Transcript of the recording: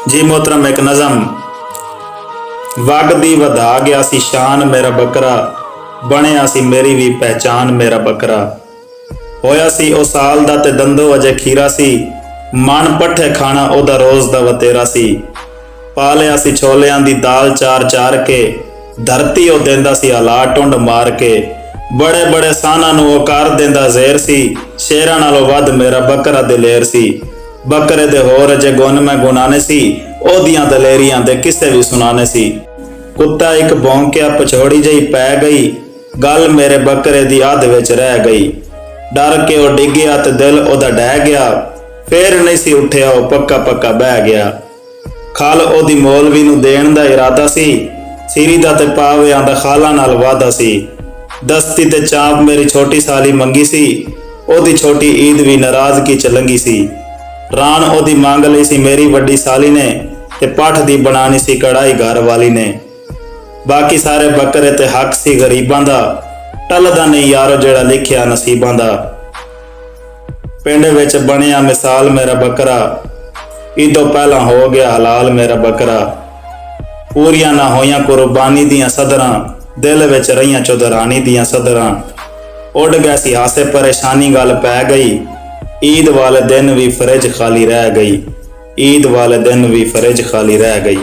जी मोहतरम, एक नज़म। वगदी वधा गया सी शान मेरा बकरा, बनिया सी मेरी भी पहचान मेरा बकरा। होया सी ओ साल दा ते दंदो अजे खीरा सी, मन पट्ठे खाना ओदा रोज़ दा वतेरा सी। पालिया सी छोलियां दी दाल चार चार के, धरती ओ देंदा सी हला टुंड मार के। बड़े बड़े साना नू ओ कर देंदा ज़ेर सी, शेरां नालों वध मेरा बकरा दिलेर सी। बकरे दे होर जे गुण मैं गुनाने सी, ओदियां दलेरियां दे किस्से भी सुनाने सी। कुत्ता एक भौंकिया पछोड़ी जही पै गई, गल मेरे बकरे दी अध विच रह गई। डर के ओ डिग्गिया ते दिल ओदा डह गया, फिर नहीं सी उठिया ओ पक्का पक्का बह गया। खल ओदी मौलवी नू देण दा इरादा सी, सीरी दा ते पावियां दा खाला नाल वादा सी। दस्ती ते चाप मेरी छोटी साली मंगी सी, ओदी छोटी ईद भी नाराजगी च लंघी सी। रान ओदी मंग लई सी मेरी वड्डी साली ने, ते पठ दी बनानी सी कढ़ाई घर वाली ने। बाकी सारे बकरे ते हक सी गरीबां दा, टलदा नहीं यारो जेड़ा लिखिया नसीबां दा। पिंड विच बनिया मिसाल मेरा बकरा, ईदों पहला हो गया हलाल मेरा बकरा। पूरियां ना होइयां कुर्बानी दियां सदरां, दिल विच रहियां चौधरानी दियां सदरां। उड़ गया सी हासे परेशानी गल पै गई, ईद वाले दिन भी फ्रिज खाली रह गई। ईद वाले दिन भी फ्रिज खाली रह गई।